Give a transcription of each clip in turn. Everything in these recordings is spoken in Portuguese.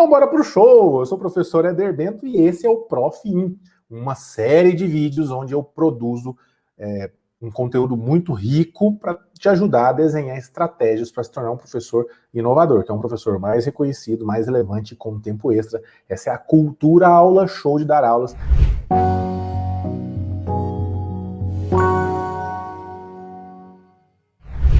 Então bora pro show! Eu sou o professor Éder Bento e esse é o Prof.in, uma série de vídeos onde eu produzo um conteúdo muito rico para te ajudar a desenhar estratégias para se tornar um professor inovador, que é um professor mais reconhecido, mais relevante e com tempo extra. Essa é a cultura aula show de dar aulas.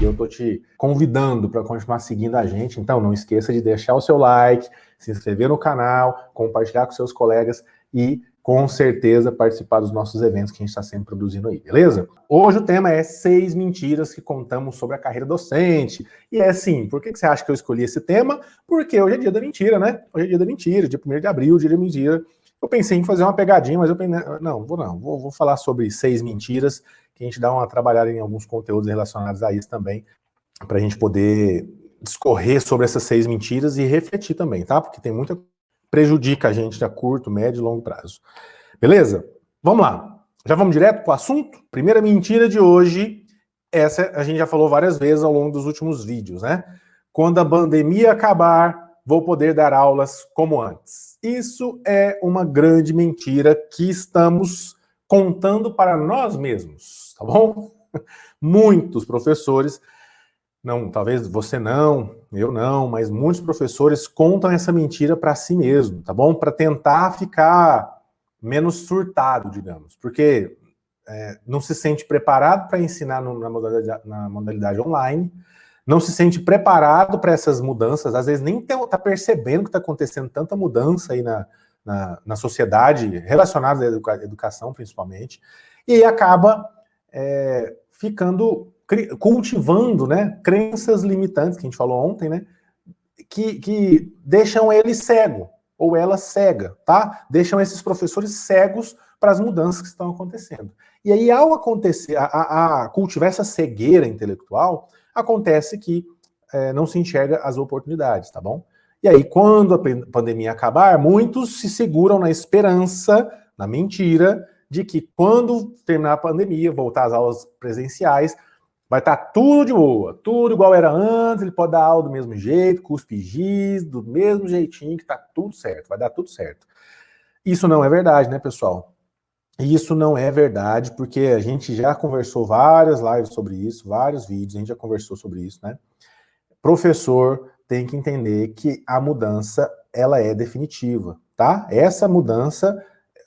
Eu tô te convidando para continuar seguindo a gente, então não esqueça de deixar o seu like, se inscrever no canal, compartilhar com seus colegas e, com certeza, participar dos nossos eventos que a gente está sempre produzindo aí, beleza? Hoje o tema é 6 mentiras que contamos sobre a carreira docente. E é assim, por que você acha que eu escolhi esse tema? Porque hoje é dia da mentira, né? Hoje é dia da mentira, dia 1º de abril, dia da mentira. Eu pensei em fazer uma pegadinha, mas eu pensei, vou falar sobre 6 mentiras, que a gente dá uma trabalhada em alguns conteúdos relacionados a isso também, para a gente poder discorrer sobre essas 6 mentiras e refletir também, tá? Porque tem muita prejudica a gente a curto, médio e longo prazo. Beleza? Vamos lá. Já vamos direto para o assunto? Primeira mentira de hoje, essa a gente já falou várias vezes ao longo dos últimos vídeos, né? Quando a pandemia acabar, vou poder dar aulas como antes. Isso é uma grande mentira que estamos contando para nós mesmos, tá bom? Muitos professores, não, talvez você não, eu não, mas muitos professores contam essa mentira para si mesmo, tá bom? Para tentar ficar menos surtado, digamos, porque não se sente preparado para ensinar na modalidade online, não se sente preparado para essas mudanças, às vezes nem está percebendo que está acontecendo tanta mudança aí na sociedade, relacionada à educação principalmente, e aí acaba cultivando, né, crenças limitantes, que a gente falou ontem, né, que deixam ele cego, ou ela cega, tá? Deixam esses professores cegos para as mudanças que estão acontecendo. E aí, ao acontecer, a cultivar essa cegueira intelectual, acontece que não se enxerga as oportunidades, tá bom? E aí, quando a pandemia acabar, muitos se seguram na esperança, na mentira, de que quando terminar a pandemia, voltar às aulas presenciais, vai estar tudo de boa, tudo igual era antes, ele pode dar aula do mesmo jeito, cuspe giz, do mesmo jeitinho, que tá tudo certo, vai dar tudo certo. Isso não é verdade, né, pessoal? Isso não é verdade, porque a gente já conversou várias lives sobre isso, vários vídeos, a gente já conversou sobre isso, né? Professor tem que entender que a mudança, ela é definitiva, tá? Essa mudança,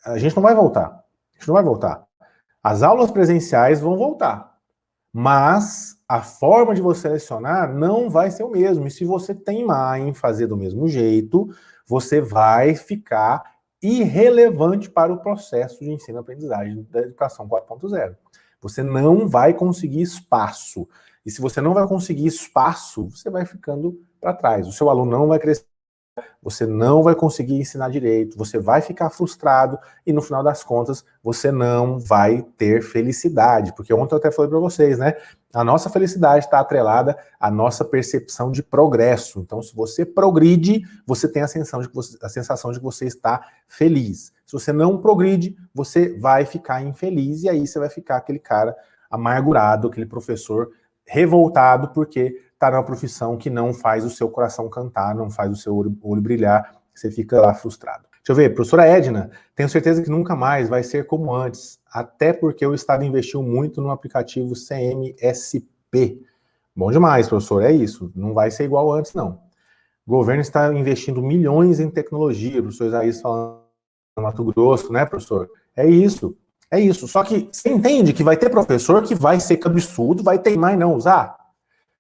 a gente não vai voltar. A gente não vai voltar. As aulas presenciais vão voltar. Mas a forma de você lecionar não vai ser o mesmo. E se você teimar em fazer do mesmo jeito, você vai ficar irrelevante para o processo de ensino-aprendizagem da educação 4.0. Você não vai conseguir espaço. E se você não vai conseguir espaço, você vai ficando para trás. O seu aluno não vai crescer. Você não vai conseguir ensinar direito, você vai ficar frustrado e no final das contas você não vai ter felicidade, porque ontem eu até falei para vocês, né? A nossa felicidade está atrelada à nossa percepção de progresso. Então, se você progride, você tem a sensação de que você está feliz. Se você não progride, você vai ficar infeliz e aí você vai ficar aquele cara amargurado, aquele professor revoltado porque está numa profissão que não faz o seu coração cantar, não faz o seu olho brilhar, você fica lá frustrado. Deixa eu ver, professora Edna, tenho certeza que nunca mais vai ser como antes, até porque o Estado investiu muito no aplicativo CMSP. Bom demais, professor, é isso, não vai ser igual antes, não. O governo está investindo milhões em tecnologia, o professor Isaías falando no Mato Grosso, né, professor? É isso. É isso, só que você entende que vai ter professor que vai ser cabeçudo, vai teimar em não usar?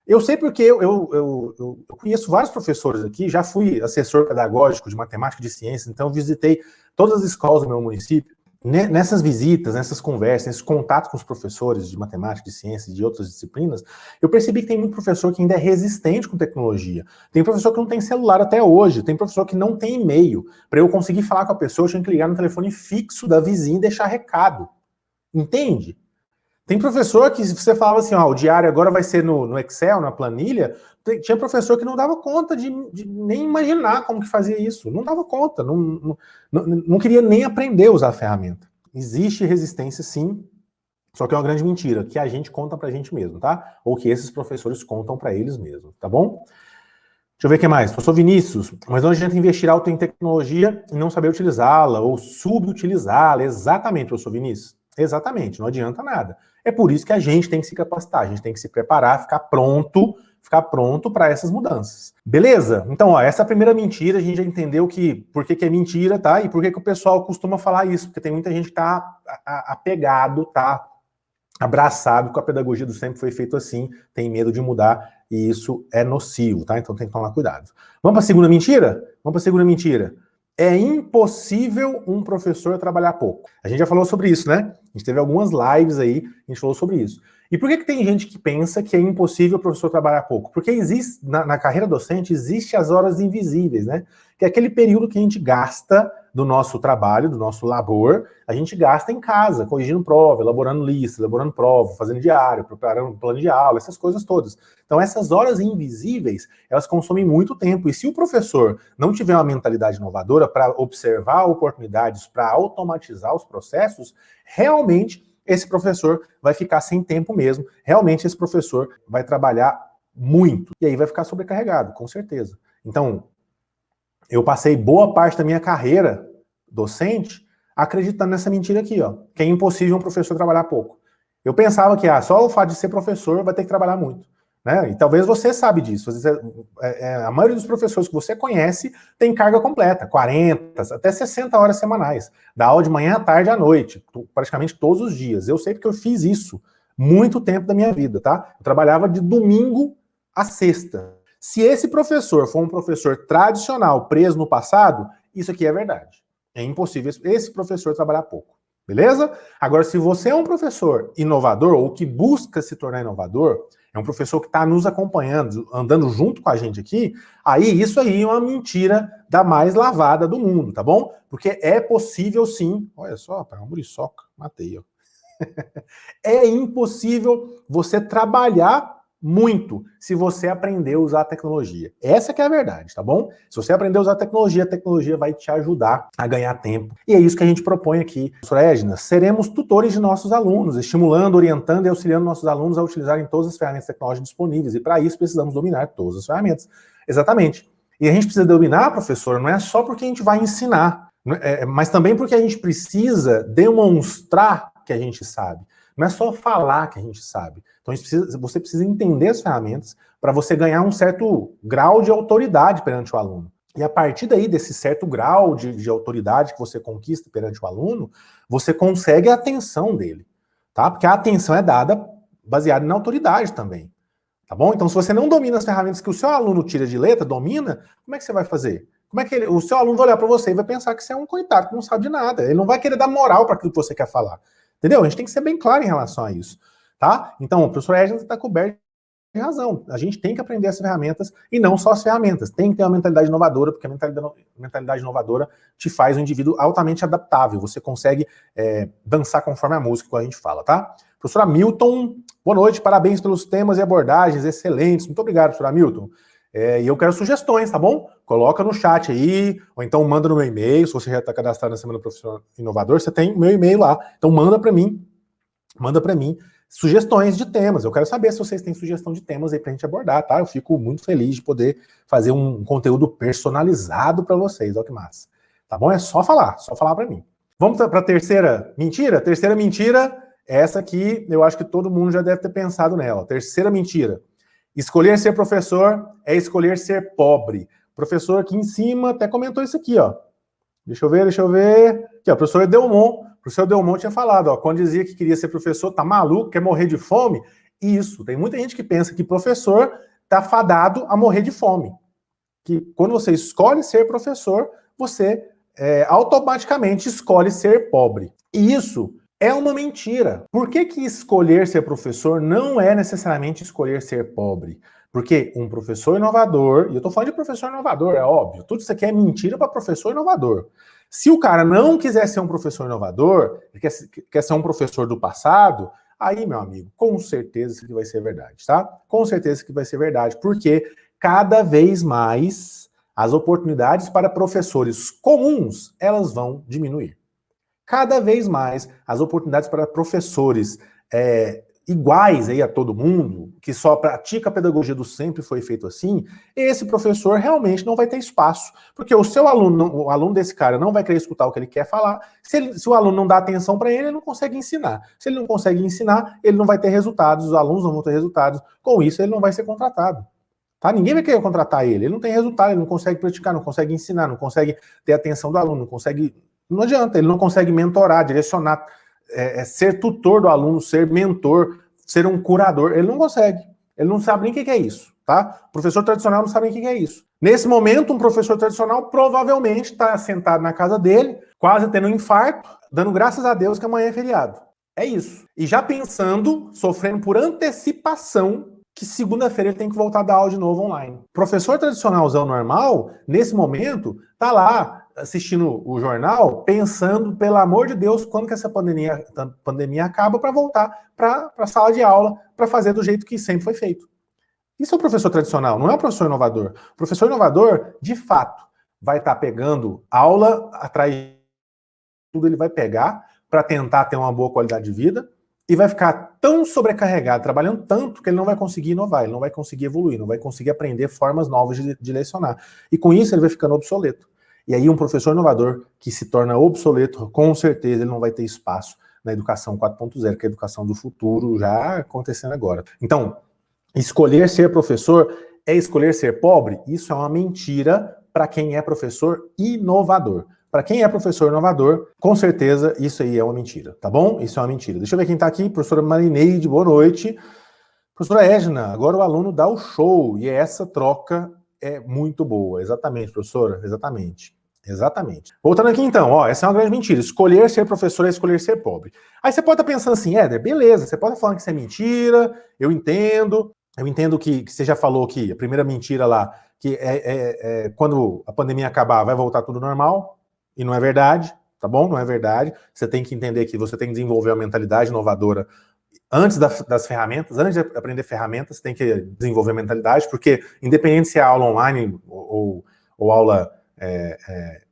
Eu sei porque eu conheço vários professores aqui, já fui assessor pedagógico de matemática e de ciências, então visitei todas as escolas do meu município. Nessas visitas, nessas conversas, nesses contatos com os professores de matemática, de ciências e de outras disciplinas, eu percebi que tem muito professor que ainda é resistente com tecnologia. Tem professor que não tem celular até hoje, tem professor que não tem e-mail. Para eu conseguir falar com a pessoa, eu tinha que ligar no telefone fixo da vizinha e deixar recado. Entende? Tem professor que você falava assim, ó, o diário agora vai ser no Excel, na planilha, tinha professor que não dava conta de nem imaginar como que fazia isso, não dava conta, não queria nem aprender a usar a ferramenta. Existe resistência sim, só que é uma grande mentira, que a gente conta pra gente mesmo, tá? Ou que esses professores contam pra eles mesmos, tá bom? Deixa eu ver o que mais. Professor Vinícius, mas não adianta investir alto em tecnologia e não saber utilizá-la ou subutilizá-la. Exatamente, professor Vinícius. Exatamente, não adianta nada. É por isso que a gente tem que se capacitar, a gente tem que se preparar, ficar pronto para essas mudanças. Beleza? Então, ó, essa é a primeira mentira, a gente já entendeu por que é mentira, tá? E por que o pessoal costuma falar isso, porque tem muita gente que tá apegado, tá abraçado com a pedagogia do sempre foi feito assim, tem medo de mudar e isso é nocivo, tá? Então tem que tomar cuidado. Vamos para a segunda mentira? Vamos para a segunda mentira. É impossível um professor trabalhar pouco. A gente já falou sobre isso, né? A gente teve algumas lives aí, a gente falou sobre isso. E por que tem gente que pensa que é impossível o professor trabalhar pouco? Porque existe, na carreira docente, existe as horas invisíveis, né? Que é aquele período que a gente gasta do nosso trabalho, do nosso labor, a gente gasta em casa, corrigindo prova, elaborando lista, elaborando prova, fazendo diário, preparando plano de aula, essas coisas todas. Então essas horas invisíveis, elas consomem muito tempo. E se o professor não tiver uma mentalidade inovadora para observar oportunidades, para automatizar os processos, realmente esse professor vai ficar sem tempo mesmo. Realmente esse professor vai trabalhar muito. E aí vai ficar sobrecarregado, com certeza. Então, eu passei boa parte da minha carreira docente acreditando nessa mentira aqui, ó, que é impossível um professor trabalhar pouco. Eu pensava que só o fato de ser professor vai ter que trabalhar muito, né? E talvez você sabe disso. A maioria dos professores que você conhece tem carga completa, 40, até 60 horas semanais. Dá aula de manhã, à tarde, à noite, praticamente todos os dias. Eu sei porque eu fiz isso muito tempo da minha vida, tá? Eu trabalhava de domingo a sexta. Se esse professor for um professor tradicional, preso no passado, isso aqui é verdade. É impossível esse professor trabalhar pouco. Beleza? Agora, se você é um professor inovador, ou que busca se tornar inovador, é um professor que está nos acompanhando, andando junto com a gente aqui, aí isso aí é uma mentira da mais lavada do mundo, tá bom? Porque é possível sim. Olha só, uma muriçoca, matei, ó. É impossível você trabalhar muito se você aprender a usar a tecnologia. Essa que é a verdade, tá bom? Se você aprender a usar a tecnologia vai te ajudar a ganhar tempo. E é isso que a gente propõe aqui. Professora Edna, seremos tutores de nossos alunos, estimulando, orientando e auxiliando nossos alunos a utilizarem todas as ferramentas tecnológicas disponíveis. E para isso precisamos dominar todas as ferramentas. Exatamente. E a gente precisa dominar, professor, não é só porque a gente vai ensinar, mas também porque a gente precisa demonstrar que a gente sabe. Não é só falar que a gente sabe. Então você precisa entender as ferramentas para você ganhar um certo grau de autoridade perante o aluno. E a partir daí, desse certo grau de autoridade que você conquista perante o aluno, você consegue a atenção dele. Tá? Porque a atenção é dada baseada na autoridade também. Tá bom? Então, se você não domina as ferramentas que o seu aluno tira de letra, domina, como é que você vai fazer? Como é que o seu aluno vai olhar para você e vai pensar que você é um coitado que não sabe de nada. Ele não vai querer dar moral para aquilo que você quer falar. Entendeu? A gente tem que ser bem claro em relação a isso, tá? Então, o professor Edna está coberto de razão. A gente tem que aprender as ferramentas e não só as ferramentas. Tem que ter uma mentalidade inovadora, porque a mentalidade inovadora te faz um indivíduo altamente adaptável. Você consegue dançar conforme a música que a gente fala, tá? Professor Hamilton, boa noite, parabéns pelos temas e abordagens excelentes. Muito obrigado, professor Hamilton. E eu quero sugestões, tá bom? Coloca no chat aí, ou então manda no meu e-mail. Se você já está cadastrado na Semana Profissional Inovador, você tem o meu e-mail lá. Então manda para mim sugestões de temas. Eu quero saber se vocês têm sugestão de temas aí pra gente abordar, tá? Eu fico muito feliz de poder fazer um conteúdo personalizado para vocês. Olha que massa. Tá bom? É só falar para mim. Vamos para a terceira mentira? Terceira mentira, essa aqui eu acho que todo mundo já deve ter pensado nela. Terceira mentira. Escolher ser professor é escolher ser pobre. O professor aqui em cima até comentou isso aqui, ó. Deixa eu ver. Aqui, ó, o professor Delmont tinha falado, ó, quando dizia que queria ser professor, tá maluco, quer morrer de fome? Isso, tem muita gente que pensa que professor tá fadado a morrer de fome. Que quando você escolhe ser professor, você automaticamente escolhe ser pobre. E isso é uma mentira. Por que escolher ser professor não é necessariamente escolher ser pobre? Porque um professor inovador, e eu tô falando de professor inovador, é óbvio, tudo isso aqui é mentira para professor inovador. Se o cara não quiser ser um professor inovador, ele quer ser um professor do passado, aí, meu amigo, com certeza isso aqui vai ser verdade, tá? Com certeza isso aqui vai ser verdade, porque cada vez mais as oportunidades para professores comuns, elas vão diminuir. Cada vez mais as oportunidades para professores iguais aí a todo mundo, que só pratica a pedagogia do sempre foi feito assim, esse professor realmente não vai ter espaço, porque o seu aluno, o aluno desse cara não vai querer escutar o que ele quer falar, se o aluno não dá atenção para ele, ele não consegue ensinar. Se ele não consegue ensinar, ele não vai ter resultados, os alunos não vão ter resultados, com isso ele não vai ser contratado. Tá? Ninguém vai querer contratar ele não tem resultado, ele não consegue praticar, não consegue ensinar, não consegue ter atenção do aluno, não consegue... Não adianta, ele não consegue mentorar, direcionar, ser tutor do aluno, ser mentor, ser um curador, ele não consegue. Ele não sabe nem o que é isso, tá? O professor tradicional não sabe nem o que é isso. Nesse momento, um professor tradicional provavelmente está sentado na casa dele, quase tendo um infarto, dando graças a Deus que amanhã é feriado. É isso. E já pensando, sofrendo por antecipação, que segunda-feira ele tem que voltar a dar aula de novo online. O professor tradicionalzão normal, nesse momento, tá lá assistindo o jornal, pensando, pelo amor de Deus, quando que essa pandemia acaba para voltar para a sala de aula, para fazer do jeito que sempre foi feito. Isso é o professor tradicional, não é o professor inovador. O professor inovador, de fato, vai estar pegando aula atrás de tudo, ele vai pegar para tentar ter uma boa qualidade de vida e vai ficar tão sobrecarregado, trabalhando tanto, que ele não vai conseguir inovar, ele não vai conseguir evoluir, não vai conseguir aprender formas novas de lecionar. E com isso ele vai ficando obsoleto. E aí um professor inovador que se torna obsoleto, com certeza ele não vai ter espaço na educação 4.0, que é a educação do futuro já acontecendo agora. Então, escolher ser professor é escolher ser pobre? Isso é uma mentira para quem é professor inovador. Para quem é professor inovador, com certeza isso aí é uma mentira, tá bom? Isso é uma mentira. Deixa eu ver quem tá aqui, professora Marineide, boa noite. Professora Edna, agora o aluno dá o show, e essa troca é muito boa. Exatamente, professora, exatamente. Exatamente. Voltando aqui então, ó, essa é uma grande mentira. Escolher ser professor é escolher ser pobre. Aí você pode estar pensando assim, Éder, beleza, você pode estar falando que isso é mentira, eu entendo que você já falou que a primeira mentira lá, que quando a pandemia acabar, vai voltar tudo normal, e não é verdade, tá bom? Não é verdade. Você tem que entender que você tem que desenvolver uma mentalidade inovadora antes das ferramentas, antes de aprender ferramentas, tem que desenvolver mentalidade, porque independente se é aula online ou aula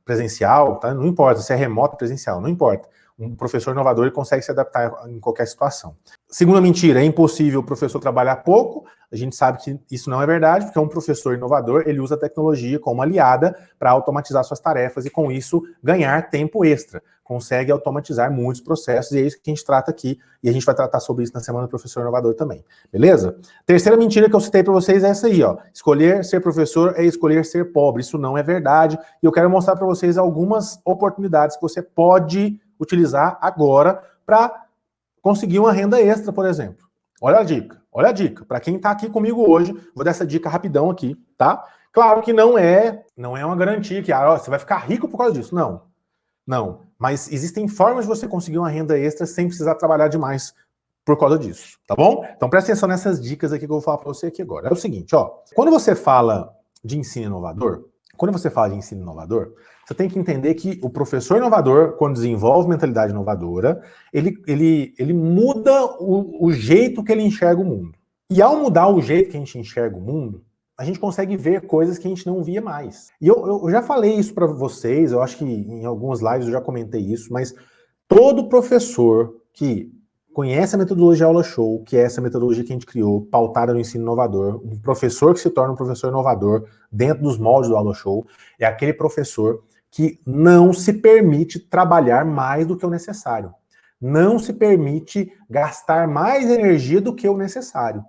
presencial, tá? Não importa, se é remoto ou presencial, não importa. Um professor inovador ele consegue se adaptar em qualquer situação. Segunda mentira, é impossível o professor trabalhar pouco. A gente sabe que isso não é verdade, porque um professor inovador, ele usa a tecnologia como aliada para automatizar suas tarefas e com isso ganhar tempo extra. Consegue automatizar muitos processos e é isso que a gente trata aqui e a gente vai tratar sobre isso na Semana do Professor Inovador também. Beleza? Terceira mentira que eu citei para vocês é essa aí, ó. Escolher ser professor é escolher ser pobre. Isso não é verdade e eu quero mostrar para vocês algumas oportunidades que você pode utilizar agora para conseguir uma renda extra, por exemplo. Olha a dica, olha a dica. Para quem está aqui comigo hoje, vou dar essa dica rapidão aqui, tá? Claro que não é uma garantia que você vai ficar rico por causa disso. Não. Mas existem formas de você conseguir uma renda extra sem precisar trabalhar demais por causa disso, tá bom? Então presta atenção nessas dicas aqui que eu vou falar para você aqui agora. É o seguinte, ó. Quando você fala de ensino inovador, você tem que entender que o professor inovador, quando desenvolve mentalidade inovadora, ele muda o jeito que ele enxerga o mundo. E ao mudar o jeito que a gente enxerga o mundo, a gente consegue ver coisas que a gente não via mais. E eu já falei isso para vocês, eu acho que em algumas lives eu já comentei isso, mas todo professor que conhece a metodologia Aula Show, que é essa metodologia que a gente criou, pautada no ensino inovador, um professor que se torna um professor inovador dentro dos moldes do Aula Show, é aquele professor que não se permite trabalhar mais do que o necessário. Não se permite gastar mais energia do que o necessário.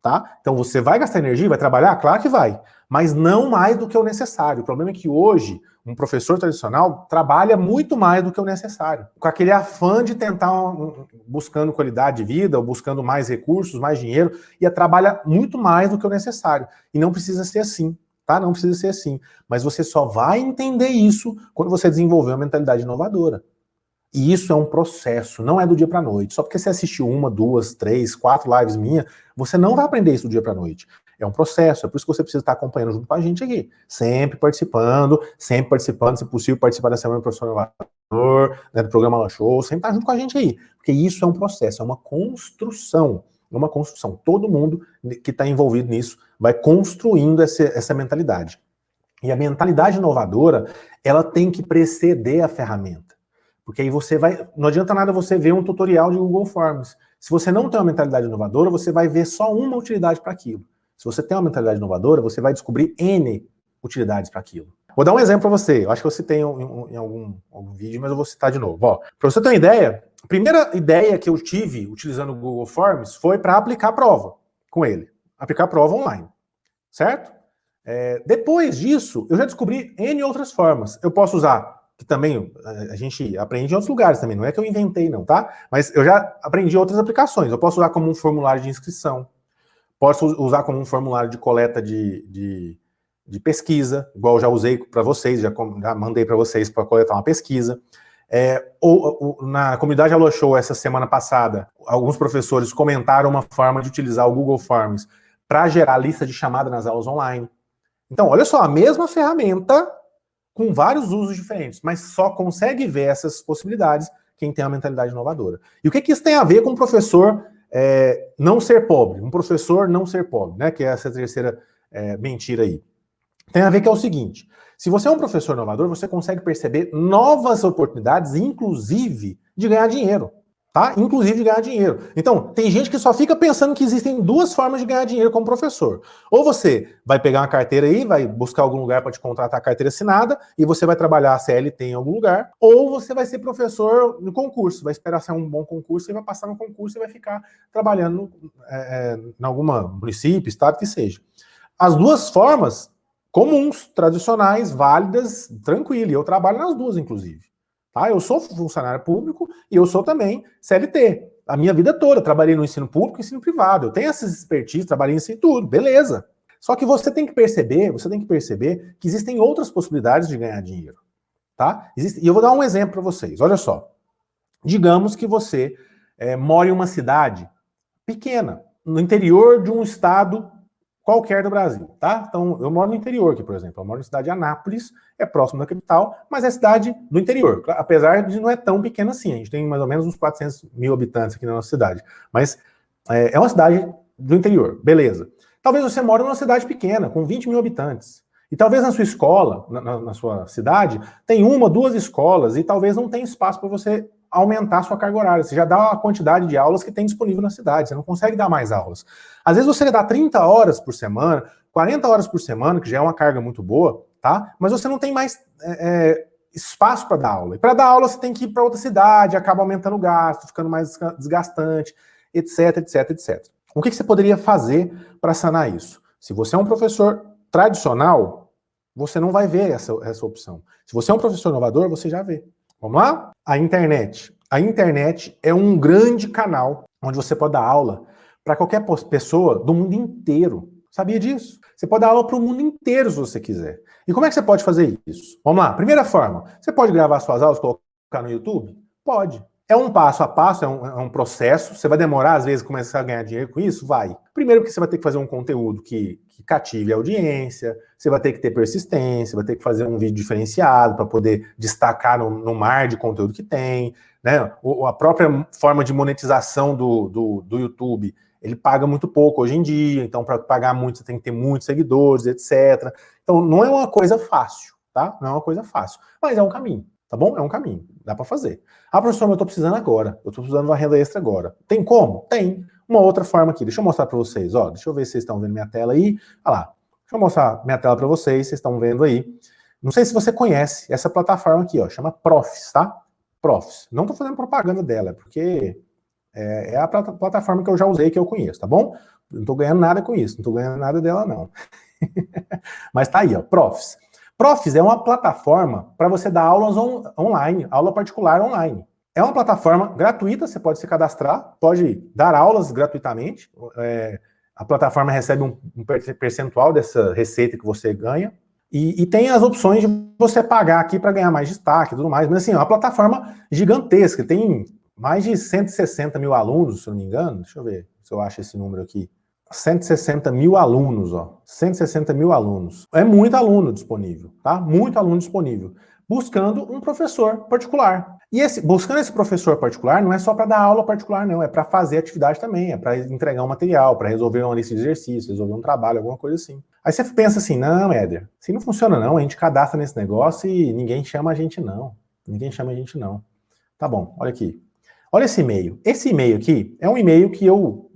Tá? Então você vai gastar energia, vai trabalhar? Claro que vai, mas não mais do que o necessário. O problema é que hoje, um professor tradicional trabalha muito mais do que o necessário. Com aquele afã de tentar, buscando qualidade de vida, ou buscando mais recursos, mais dinheiro, e trabalha muito mais do que o necessário. E não precisa ser assim, tá? Não precisa ser assim. Mas você só vai entender isso quando você desenvolver uma mentalidade inovadora. E isso é um processo, não é do dia para a noite. Só porque você assistiu 1, 2, 3, 4 lives minha, você não vai aprender isso do dia para a noite. É um processo, é por isso que você precisa estar acompanhando junto com a gente aqui. Sempre participando, se possível, participar da Semana do Professor Inovador, né, do programa Aula Show, sempre estar junto com a gente aí. Porque isso é um processo, é uma construção. É uma construção. Todo mundo que está envolvido nisso vai construindo essa mentalidade. E a mentalidade inovadora, ela tem que preceder a ferramenta. Porque aí você vai... Não adianta nada você ver um tutorial de Google Forms. Se você não tem uma mentalidade inovadora, você vai ver só uma utilidade para aquilo. Se você tem uma mentalidade inovadora, você vai descobrir N utilidades para aquilo. Vou dar um exemplo para você. Eu acho que eu citei em algum vídeo, mas eu vou citar de novo. Para você ter uma ideia, a primeira ideia que eu tive utilizando o Google Forms foi para aplicar prova com ele. Aplicar prova online. Certo? Depois disso, eu já descobri N outras formas. Eu posso usar, que também a gente aprende em outros lugares também, não é que eu inventei não, tá? Mas eu já aprendi outras aplicações. Eu posso usar como um formulário de inscrição, posso usar como um formulário de coleta de pesquisa, igual eu já usei para vocês, já mandei para vocês para coletar uma pesquisa. Na comunidade Alô Show, essa semana passada, alguns professores comentaram uma forma de utilizar o Google Forms para gerar lista de chamada nas aulas online. Então, olha só, a mesma ferramenta com vários usos diferentes, mas só consegue ver essas possibilidades quem tem uma mentalidade inovadora. E o que isso tem a ver com o professor não ser pobre? Um professor não ser pobre, né? Que é essa terceira mentira aí. Tem a ver que é o seguinte, se você é um professor inovador, você consegue perceber novas oportunidades, inclusive de ganhar dinheiro. Tá? Inclusive de ganhar dinheiro. Então, tem gente que só fica pensando que existem duas formas de ganhar dinheiro como professor. Ou você vai pegar uma carteira aí, vai buscar algum lugar para te contratar a carteira assinada, e você vai trabalhar a CLT em algum lugar, ou você vai ser professor no concurso, vai esperar ser um bom concurso, e vai passar no concurso e vai ficar trabalhando em alguma município, estado, que seja. As duas formas, comuns, tradicionais, válidas, tranquilo, e eu trabalho nas duas, inclusive. Tá? Eu sou funcionário público e eu sou também CLT. A minha vida toda, trabalhei no ensino público e ensino privado. Eu tenho essas expertise, trabalhei em tudo, beleza. Só que você tem que perceber que existem outras possibilidades de ganhar dinheiro. Tá? E eu vou dar um exemplo para vocês. Olha só. Digamos que você mora em uma cidade pequena, no interior de um estado qualquer do Brasil, tá? Então, eu moro no interior aqui, por exemplo. Eu moro na cidade de Anápolis, é próximo da capital, mas é cidade do interior. Apesar de não é tão pequena assim. A gente tem mais ou menos uns 400 mil habitantes aqui na nossa cidade. Mas é uma cidade do interior, beleza. Talvez você mora numa cidade pequena, com 20 mil habitantes. E talvez na sua escola, na sua cidade, tem uma, duas escolas, e talvez não tenha espaço para você aumentar a sua carga horária. Você já dá a quantidade de aulas que tem disponível na cidade, você não consegue dar mais aulas. Às vezes você dá 30 horas por semana, 40 horas por semana, que já é uma carga muito boa, tá? Mas você não tem mais espaço para dar aula. E para dar aula você tem que ir para outra cidade, acaba aumentando o gasto, ficando mais desgastante, etc, etc, etc. O que você poderia fazer para sanar isso? Se você é um professor tradicional, você não vai ver essa opção. Se você é um professor inovador, você já vê. Vamos lá? A internet. A internet é um grande canal onde você pode dar aula para qualquer pessoa do mundo inteiro. Sabia disso? Você pode dar aula para o mundo inteiro se você quiser. E como é que você pode fazer isso? Vamos lá. Primeira forma, você pode gravar suas aulas e colocar no YouTube? Pode. É um passo a passo, é um processo. Você vai demorar, às vezes, começar a ganhar dinheiro com isso? Vai. Primeiro porque você vai ter que fazer um conteúdo que cative a audiência, você vai ter que ter persistência, vai ter que fazer um vídeo diferenciado para poder destacar no mar de conteúdo que tem. Né? A própria forma de monetização do YouTube, ele paga muito pouco hoje em dia, então para pagar muito você tem que ter muitos seguidores, etc. Então não é uma coisa fácil, tá? Não é uma coisa fácil, mas é um caminho. Tá bom? É um caminho, dá para fazer. Ah, professor, mas eu tô precisando agora. Eu tô precisando de uma renda extra agora. Tem como? Tem. Uma outra forma aqui. Deixa eu mostrar para vocês. Ó, deixa eu ver se vocês estão vendo minha tela aí. Olha lá. Deixa eu mostrar minha tela para vocês. Vocês estão vendo aí. Não sei se você conhece essa plataforma aqui, ó. Chama Profs, tá? Profs. Não tô fazendo propaganda dela, porque é a plataforma que eu já usei, que eu conheço, tá bom? Não tô ganhando nada com isso. Não tô ganhando nada dela, não. Mas tá aí, ó. Profs. Profs é uma plataforma para você dar aulas online, aula particular online. É uma plataforma gratuita, você pode se cadastrar, pode dar aulas gratuitamente. A plataforma recebe um percentual dessa receita que você ganha. E tem as opções de você pagar aqui para ganhar mais destaque e tudo mais. Mas assim, é uma plataforma gigantesca, tem mais de 160 mil alunos, se eu não me engano. Deixa eu ver se eu acho esse número aqui. 160 mil alunos, ó. 160 mil alunos. É muito aluno disponível, tá? Muito aluno disponível. Buscando um professor particular. E buscando esse professor particular não é só para dar aula particular, não. É para fazer atividade também. É para entregar um material, para resolver uma lista de exercícios, resolver um trabalho, alguma coisa assim. Aí você pensa assim, não, Éder, assim não funciona não. A gente cadastra nesse negócio e ninguém chama a gente não. Ninguém chama a gente não. Tá bom, olha aqui. Olha esse e-mail. Esse e-mail aqui é um e-mail que eu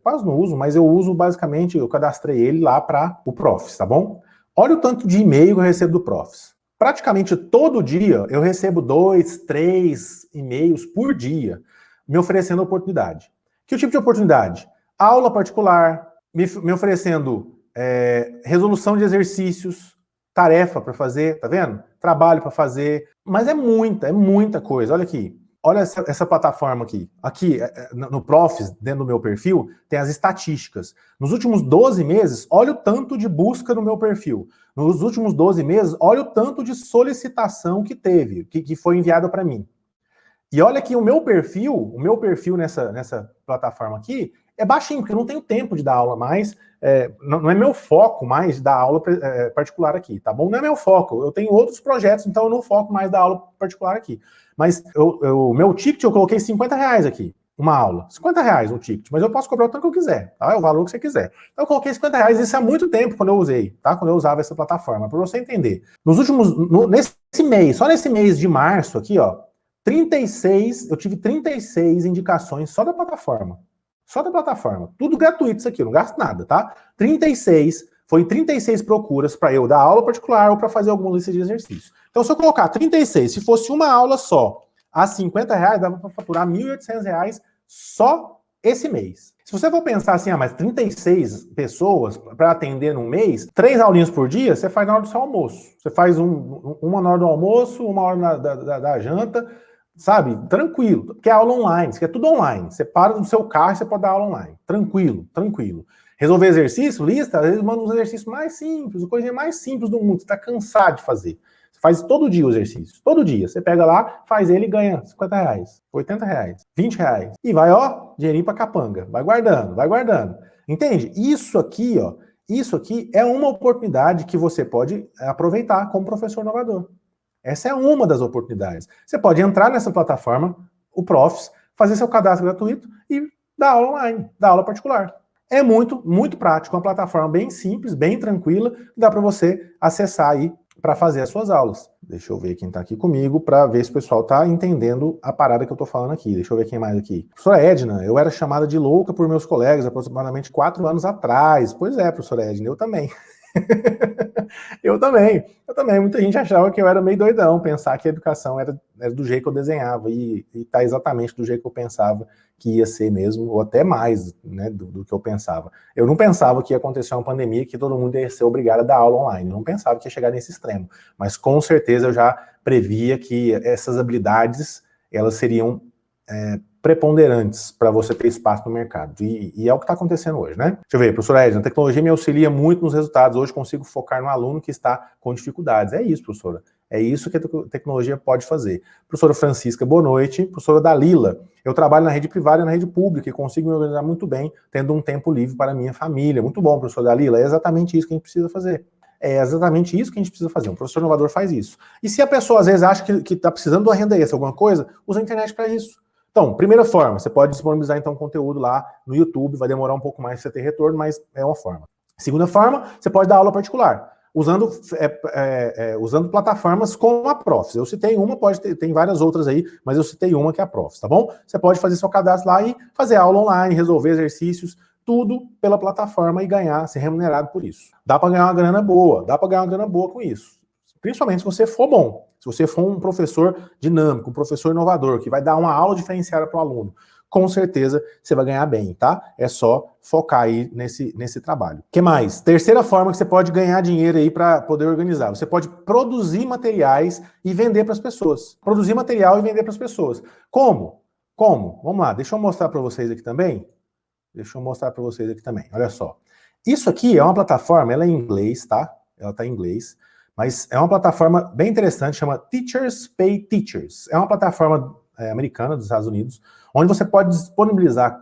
quase não uso, mas eu uso basicamente, eu cadastrei ele lá para o Profs, tá bom? Olha o tanto de e-mail que eu recebo do Profs. Praticamente todo dia eu recebo 2, 3 e-mails por dia me oferecendo oportunidade. Que tipo de oportunidade? Aula particular, me oferecendo resolução de exercícios, tarefa para fazer, tá vendo? Trabalho para fazer, mas é muita coisa. Olha aqui. Olha essa plataforma aqui. Aqui, no Profs, dentro do meu perfil, tem as estatísticas. Nos últimos 12 meses, olha o tanto de busca no meu perfil. Nos últimos 12 meses, olha o tanto de solicitação que teve, que foi enviado para mim. E olha que o meu perfil nessa plataforma aqui é baixinho, porque eu não tenho tempo de dar aula mais, não é meu foco mais dar aula particular aqui, tá bom? Não é meu foco, eu tenho outros projetos, então eu não foco mais dar aula particular aqui. Mas o meu ticket eu coloquei R$50 aqui, uma aula. R$50 um ticket, mas eu posso cobrar o tanto que eu quiser, tá? É o valor que você quiser. Então eu coloquei R$50, isso há muito tempo quando eu usei, tá? Quando eu usava essa plataforma, para você entender. Nesse mês, só nesse mês de março aqui, ó, eu tive 36 indicações só da plataforma. Só da plataforma. Tudo gratuito isso aqui, eu não gasto nada, tá? 36 procuras para eu dar aula particular ou para fazer alguma lista de exercícios. Então, se eu colocar 36, se fosse uma aula só, a R$50, dava para faturar R$1.800 só esse mês. Se você for pensar assim, mas 36 pessoas para atender num mês, 3 aulinhas por dia, você faz na hora do seu almoço. Você faz uma na hora do almoço, uma hora da janta, sabe? Tranquilo. Porque é aula online, isso aqui é tudo online. Você para no seu carro e você pode dar aula online. Tranquilo. Resolver exercício, lista, às vezes manda uns exercícios mais simples, a coisinha mais simples do mundo. Você está cansado de fazer. Você faz todo dia o exercício. Todo dia. Você pega lá, faz ele e ganha R$50, R$80, R$20. E vai, ó, dinheirinho pra capanga. Vai guardando. Entende? Isso aqui é uma oportunidade que você pode aproveitar como professor inovador. Essa é uma das oportunidades. Você pode entrar nessa plataforma, o Profs, fazer seu cadastro gratuito e dar aula online, dar aula particular. É muito prático, uma plataforma bem simples, bem tranquila, que dá para você acessar aí para fazer as suas aulas. Deixa eu ver quem está aqui comigo, para ver se o pessoal está entendendo a parada que eu estou falando aqui. Deixa eu ver quem mais aqui. Professora Edna, eu era chamada de louca por meus colegas aproximadamente 4 anos atrás. Pois é, professora Edna, eu também. Eu também. Muita gente achava que eu era meio doidão, pensar que a educação era do jeito que eu desenhava, e tá exatamente do jeito que eu pensava que ia ser mesmo, ou até mais, né, do que eu pensava. Eu não pensava que ia acontecer uma pandemia que todo mundo ia ser obrigado a dar aula online, eu não pensava que ia chegar nesse extremo, mas com certeza eu já previa que essas habilidades, elas seriam preponderantes para você ter espaço no mercado. E é o que está acontecendo hoje, né? Deixa eu ver, professora Edna, a tecnologia me auxilia muito nos resultados. Hoje consigo focar no aluno que está com dificuldades. É isso, professora. É isso que a tecnologia pode fazer. Professora Francisca, boa noite. Professora Dalila, eu trabalho na rede privada e na rede pública e consigo me organizar muito bem, tendo um tempo livre para a minha família. Muito bom, professora Dalila. É exatamente isso que a gente precisa fazer. É exatamente isso que a gente precisa fazer. Um professor inovador faz isso. E se a pessoa, às vezes, acha que está precisando de uma renda extra, alguma coisa, usa a internet para isso. Então, primeira forma, você pode disponibilizar então conteúdo lá no YouTube, vai demorar um pouco mais para você ter retorno, mas é uma forma. Segunda forma, você pode dar aula particular, usando plataformas como a Profs. Eu citei uma, tem várias outras aí, mas eu citei uma que é a Profs, tá bom? Você pode fazer seu cadastro lá e fazer aula online, resolver exercícios, tudo pela plataforma e ser remunerado por isso. Dá para ganhar uma grana boa, com isso. Principalmente se você for bom. Se você for um professor dinâmico, um professor inovador, que vai dar uma aula diferenciada para o aluno, com certeza você vai ganhar bem, tá? É só focar aí nesse trabalho. O que mais? Terceira forma que você pode ganhar dinheiro aí para poder organizar. Você pode produzir materiais e vender para as pessoas. Produzir material e vender para as pessoas. Como? Vamos lá, deixa eu mostrar para vocês aqui também. Olha só. Isso aqui é uma plataforma, ela é em inglês, tá? Ela está em inglês. Mas é uma plataforma bem interessante, chama Teachers Pay Teachers. É uma plataforma americana dos Estados Unidos, onde você pode disponibilizar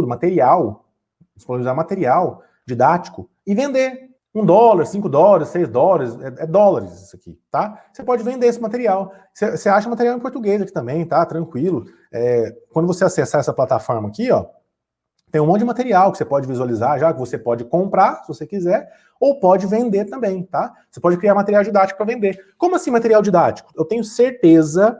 material didático e vender $1, $5, $6, é dólares isso aqui, tá? Você pode vender esse material. Você acha material em português aqui também, tá? Tranquilo. Quando você acessar essa plataforma aqui, ó, tem um monte de material que você pode visualizar já, que você pode comprar, se você quiser, ou pode vender também, tá? Você pode criar material didático para vender. Como assim material didático? Eu tenho certeza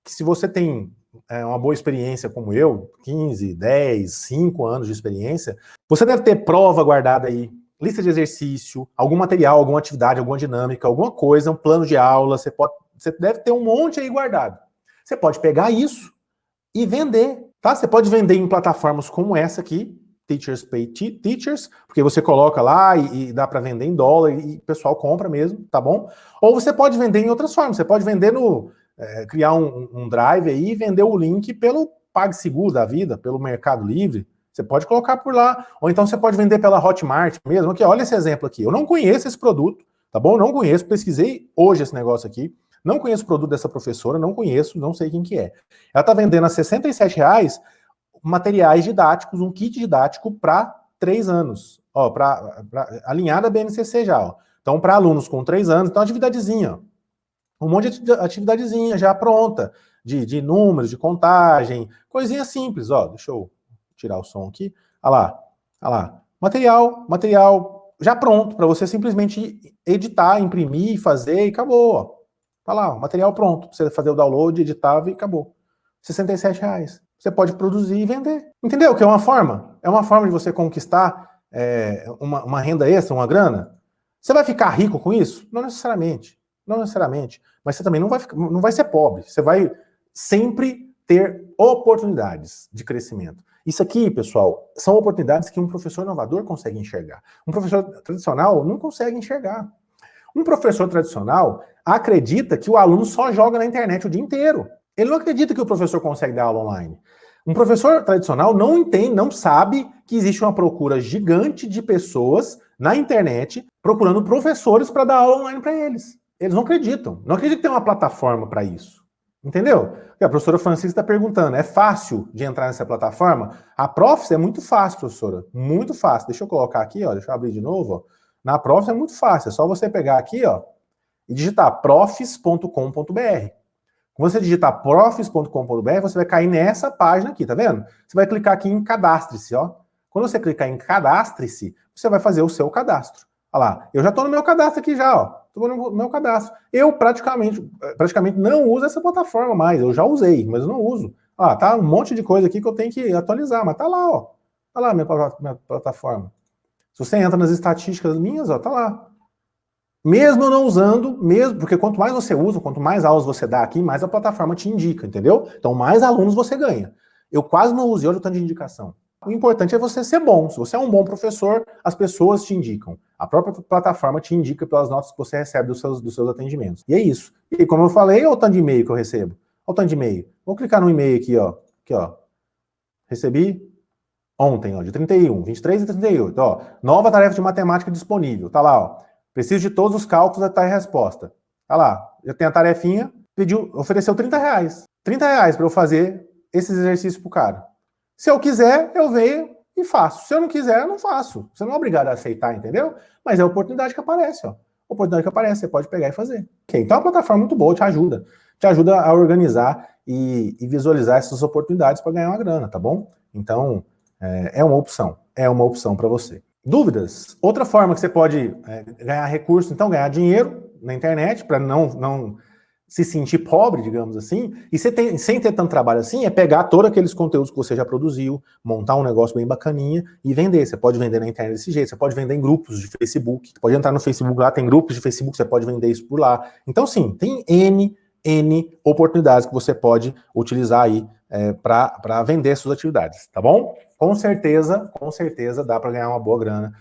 que se você tem uma boa experiência como eu, 15, 10, 5 anos de experiência, você deve ter prova guardada aí, lista de exercício, algum material, alguma atividade, alguma dinâmica, alguma coisa, um plano de aula, você deve ter um monte aí guardado. Você pode pegar isso e vender, tá? Você pode vender em plataformas como essa aqui, Teachers Pay Teachers, porque você coloca lá e dá para vender em dólar e o pessoal compra mesmo, tá bom? Ou você pode vender em outras formas, você pode vender criar um drive aí e vender o link pelo PagSeguro da vida, pelo Mercado Livre, você pode colocar por lá, ou então você pode vender pela Hotmart mesmo, aqui, olha esse exemplo aqui, eu não conheço esse produto, tá bom? Eu não conheço, pesquisei hoje esse negócio aqui, não conheço o produto dessa professora, não conheço, não sei quem que é. Ela tá vendendo a R$67 materiais didáticos, um kit didático para 3 anos. Ó, alinhada a BNCC já, ó. Então, para alunos com 3 anos, então atividadezinha, ó. Um monte de atividadezinha já pronta, de números, de contagem, coisinha simples, ó. Deixa eu tirar o som aqui. Olha lá. Material já pronto, para você simplesmente editar, imprimir, fazer e acabou, ó. Tá lá, o material pronto, pra você fazer o download, editar e acabou. R$67. Você pode produzir e vender. Entendeu? Que é uma forma? É uma forma de você conquistar uma renda extra, uma grana. Você vai ficar rico com isso? Não necessariamente. Não necessariamente. Mas você também não vai ser pobre. Você vai sempre ter oportunidades de crescimento. Isso aqui, pessoal, são oportunidades que um professor inovador consegue enxergar. Um professor tradicional não consegue enxergar. Um professor tradicional acredita que o aluno só joga na internet o dia inteiro. Ele não acredita que o professor consegue dar aula online. Um professor tradicional não entende, não sabe que existe uma procura gigante de pessoas na internet procurando professores para dar aula online para eles. Eles não acreditam. Não acreditam que tem uma plataforma para isso. Entendeu? E a professora Francisca está perguntando, é fácil de entrar nessa plataforma? A Profs é muito fácil, professora. Muito fácil. Deixa eu colocar aqui, ó. Deixa eu abrir de novo, ó. Na Profs é muito fácil. É só você pegar aqui, ó, e digitar profs.com.br. Quando você digitar profs.com.br, você vai cair nessa página aqui, tá vendo? Você vai clicar aqui em cadastre-se, ó. Quando você clicar em cadastre-se, você vai fazer o seu cadastro. Olha lá, eu já estou no meu cadastro aqui já, ó. Estou no meu cadastro. Eu praticamente não uso essa plataforma mais. Eu já usei, mas eu não uso. Ah, tá um monte de coisa aqui que eu tenho que atualizar, mas tá lá, ó. Tá lá minha plataforma. Se você entra nas estatísticas minhas, ó, tá lá. Mesmo eu não usando, porque quanto mais você usa, quanto mais aulas você dá aqui, mais a plataforma te indica, entendeu? Então, mais alunos você ganha. Eu quase não uso, olha o tanto de indicação. O importante é você ser bom. Se você é um bom professor, as pessoas te indicam. A própria plataforma te indica pelas notas que você recebe dos seus atendimentos. E é isso. E como eu falei, olha o tanto de e-mail que eu recebo. Olha o tanto de e-mail. Vou clicar no e-mail aqui, ó. Aqui, ó. Recebi ontem, ó, de 31, 23 e 38. Ó, nova tarefa de matemática disponível. Tá lá, ó. Preciso de todos os cálculos da resposta. Tá lá, já tem a tarefinha, ofereceu R$30. R$30 para eu fazer esses exercícios pro cara. Se eu quiser, eu venho e faço. Se eu não quiser, eu não faço. Você não é obrigado a aceitar, entendeu? Mas é a oportunidade que aparece, ó. Oportunidade que aparece, você pode pegar e fazer. Okay, então é uma plataforma muito boa, te ajuda. Te ajuda a organizar e visualizar essas oportunidades para ganhar uma grana, tá bom? Então, é uma opção. É uma opção para você. Dúvidas? Outra forma que você pode ganhar recurso, então ganhar dinheiro na internet, para não se sentir pobre, digamos assim, e sem ter tanto trabalho assim, é pegar todos aqueles conteúdos que você já produziu, montar um negócio bem bacaninha e vender. Você pode vender na internet desse jeito, você pode vender em grupos de Facebook, você pode entrar no Facebook lá, tem grupos de Facebook, você pode vender isso por lá. Então sim, tem N oportunidades que você pode utilizar aí para vender suas atividades, tá bom? Com certeza dá para ganhar uma boa grana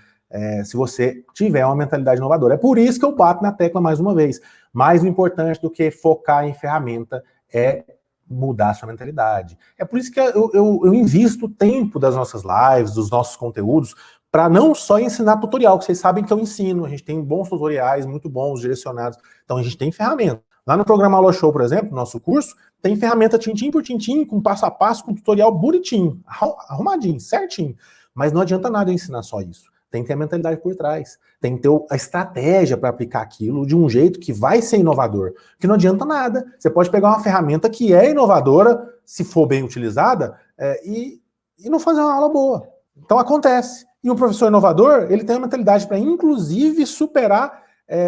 se você tiver uma mentalidade inovadora. É por isso que eu bato na tecla mais uma vez. Mais o importante do que focar em ferramenta é mudar a sua mentalidade. É por isso que eu invisto tempo das nossas lives, dos nossos conteúdos, para não só ensinar tutorial, que vocês sabem que eu ensino. A gente tem bons tutoriais, muito bons, direcionados. Então a gente tem ferramenta. Lá no programa Alô Show, por exemplo, nosso curso, tem ferramenta tintim por tintim, com passo a passo, com tutorial bonitinho, arrumadinho, certinho. Mas não adianta nada eu ensinar só isso. Tem que ter a mentalidade por trás. Tem que ter a estratégia para aplicar aquilo de um jeito que vai ser inovador. Que não adianta nada. Você pode pegar uma ferramenta que é inovadora, se for bem utilizada, e não fazer uma aula boa. Então acontece. E um professor inovador, ele tem a mentalidade para, inclusive, superar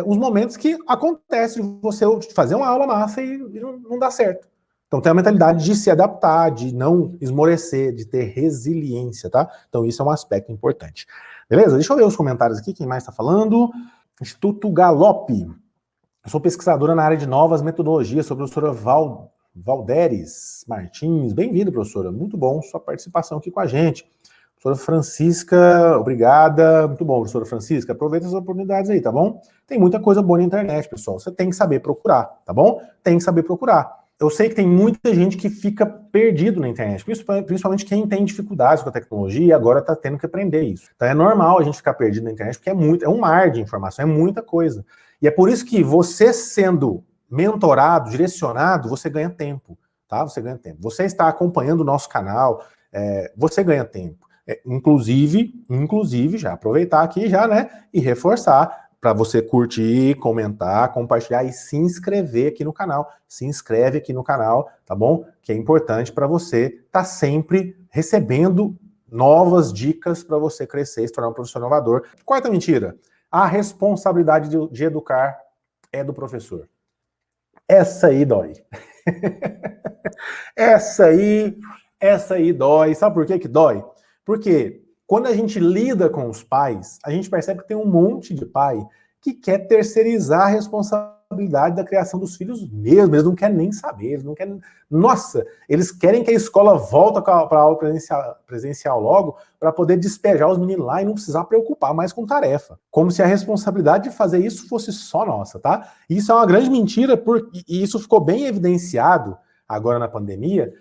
os momentos que acontece de você fazer uma aula massa e não dá certo. Então tem a mentalidade de se adaptar, de não esmorecer, de ter resiliência, tá? Então isso é um aspecto importante. Beleza? Deixa eu ver os comentários aqui, quem mais está falando? Instituto Galope. Eu sou pesquisadora na área de novas metodologias, sou a professora Valderes Martins. Bem-vindo, professora. Muito bom sua participação aqui com a gente. Professora Francisca, obrigada. Muito bom, professora Francisca. Aproveita as oportunidades aí, tá bom? Tem muita coisa boa na internet, pessoal. Você tem que saber procurar, tá bom? Tem que saber procurar. Eu sei que tem muita gente que fica perdido na internet, principalmente quem tem dificuldades com a tecnologia e agora está tendo que aprender isso. Então é normal a gente ficar perdido na internet, porque é um mar de informação, é muita coisa. E é por isso que você sendo mentorado, direcionado, você ganha tempo, tá? Você ganha tempo. Você está acompanhando o nosso canal, você ganha tempo. Inclusive, já aproveitar aqui já, né, e reforçar para você curtir, comentar, compartilhar e se inscrever aqui no canal. Se inscreve aqui no canal, tá bom? Que é importante para você estar sempre recebendo novas dicas para você crescer e se tornar um professor inovador. Quarta mentira, a responsabilidade de educar é do professor. Essa aí dói. Essa aí dói. Sabe por que dói? Porque quando a gente lida com os pais, a gente percebe que tem um monte de pai que quer terceirizar a responsabilidade da criação dos filhos mesmo, eles não querem nem saber, eles não querem... Nossa, eles querem que a escola volte para a aula presencial logo, para poder despejar os meninos lá e não precisar preocupar mais com tarefa. Como se a responsabilidade de fazer isso fosse só nossa, tá? Isso é uma grande mentira, e isso ficou bem evidenciado agora na pandemia,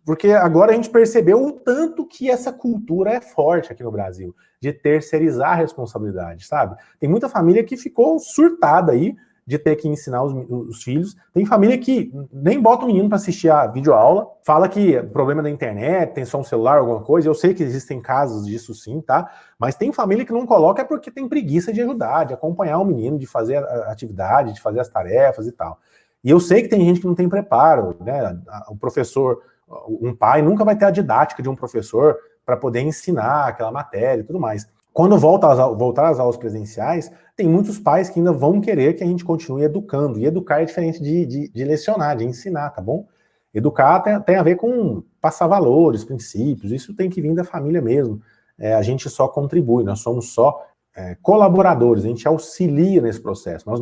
porque agora a gente percebeu o tanto que essa cultura é forte aqui no Brasil, de terceirizar a responsabilidade, sabe? Tem muita família que ficou surtada aí de ter que ensinar os filhos. Tem família que nem bota o menino para assistir a videoaula, fala que é problema da internet, tem só um celular, alguma coisa. Eu sei que existem casos disso sim, tá? Mas tem família que não coloca porque tem preguiça de ajudar, de acompanhar o menino, de fazer a atividade, de fazer as tarefas e tal. E eu sei que tem gente que não tem preparo, né? O professor... Um pai nunca vai ter a didática de um professor para poder ensinar aquela matéria e tudo mais. Quando voltar às aulas presenciais, tem muitos pais que ainda vão querer que a gente continue educando. E educar é diferente de lecionar, de ensinar, tá bom? Educar tem a ver com passar valores, princípios, isso tem que vir da família mesmo. A gente só contribui, nós somos só colaboradores, a gente auxilia nesse processo. Nós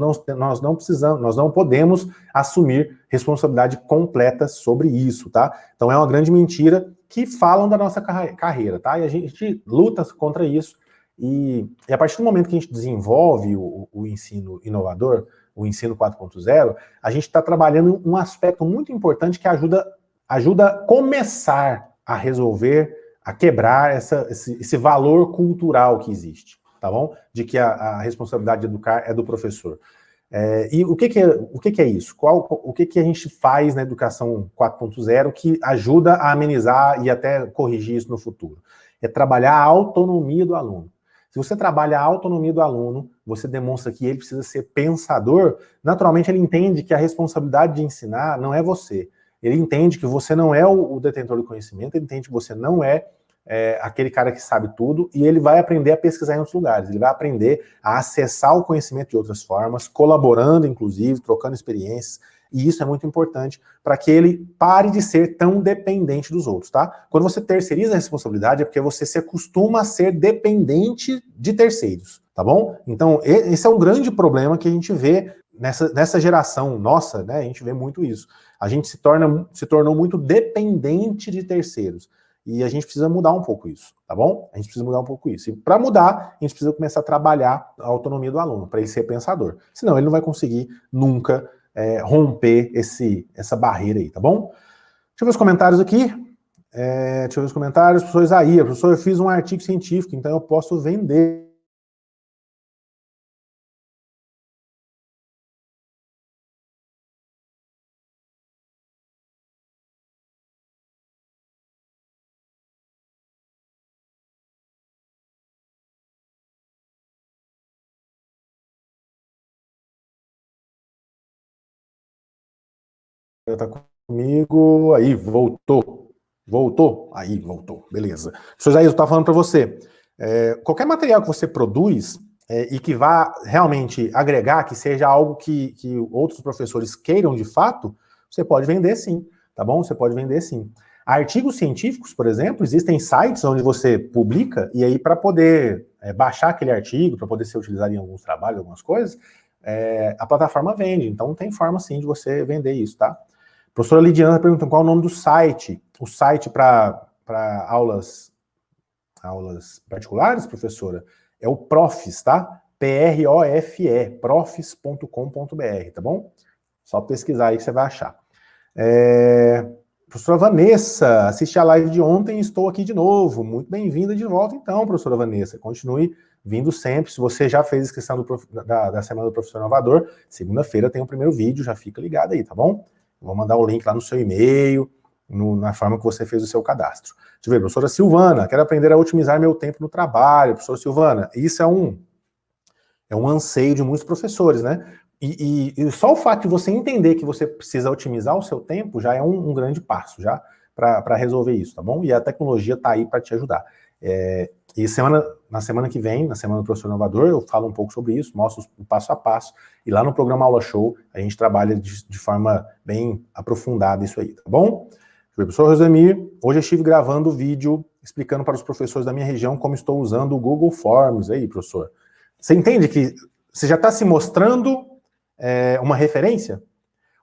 não precisamos, nós não podemos assumir responsabilidade completa sobre isso, tá? Então é uma grande mentira que falam da nossa carreira, tá? E a gente luta contra isso. E a partir do momento que a gente desenvolve o ensino inovador, o ensino 4.0, a gente está trabalhando um aspecto muito importante que ajuda a começar a resolver, a quebrar esse valor cultural que existe. Tá bom? De que a responsabilidade de educar é do professor. E o que é isso? O que a gente faz na educação 4.0 que ajuda a amenizar e até corrigir isso no futuro? É trabalhar a autonomia do aluno. Se você trabalha a autonomia do aluno, você demonstra que ele precisa ser pensador, naturalmente ele entende que a responsabilidade de ensinar não é você. Ele entende que você não é o detentor do conhecimento, ele entende que você não é aquele cara que sabe tudo, e ele vai aprender a pesquisar em outros lugares, ele vai aprender a acessar o conhecimento de outras formas, colaborando, inclusive, trocando experiências, e isso é muito importante para que ele pare de ser tão dependente dos outros, tá? Quando você terceiriza a responsabilidade é porque você se acostuma a ser dependente de terceiros, tá bom? Então, esse é um grande problema que a gente vê nessa geração nossa, né? A gente vê muito isso. A gente se tornou muito dependente de terceiros. E a gente precisa mudar um pouco isso, tá bom? A gente precisa mudar um pouco isso. E para mudar, a gente precisa começar a trabalhar a autonomia do aluno, para ele ser pensador. Senão ele não vai conseguir nunca romper essa barreira aí, tá bom? Deixa eu ver os comentários aqui. Deixa eu ver os comentários. Professor Isaías, professor, eu fiz um artigo científico, então eu posso vender. Tá comigo, aí, voltou, aí, voltou, beleza. Professor Jair, eu estava falando para você, qualquer material que você produz e que vá realmente agregar, que seja algo que outros professores queiram de fato, Você pode vender sim, tá bom? Você pode vender sim. Artigos científicos, por exemplo, existem sites onde você publica, e aí para poder baixar aquele artigo, para poder ser utilizado em alguns trabalhos, algumas coisas, a plataforma vende. Então tem forma sim de você vender isso, tá? A professora Lidiana pergunta qual é o nome do site. O site para aulas particulares, professora, é o Profis, tá? PROFE, profis.com.br, tá bom? Só pesquisar aí que você vai achar. Professora Vanessa, assisti a live de ontem e estou aqui de novo. Muito bem-vinda de volta então, professora Vanessa. Continue vindo sempre. Se você já fez a inscrição da Semana do Professor Inovador, segunda-feira tem o primeiro vídeo, já fica ligado aí, tá bom? Vou mandar o link lá no seu e-mail, na forma que você fez o seu cadastro. Deixa eu ver, professora Silvana, quero aprender a otimizar meu tempo no trabalho. Professora Silvana, isso é um anseio de muitos professores, né? E só o fato de você entender que você precisa otimizar o seu tempo já é um grande passo já para resolver isso, tá bom? E a tecnologia está aí para te ajudar. E na semana que vem, na Semana do Professor Inovador, eu falo um pouco sobre isso, mostro o passo a passo, e lá no programa Aula Show a gente trabalha de forma bem aprofundada isso aí, tá bom? Professor Rosemir, hoje eu estive gravando o vídeo explicando para os professores da minha região como estou usando o Google Forms. Aí, professor, você entende que você já está se mostrando uma referência?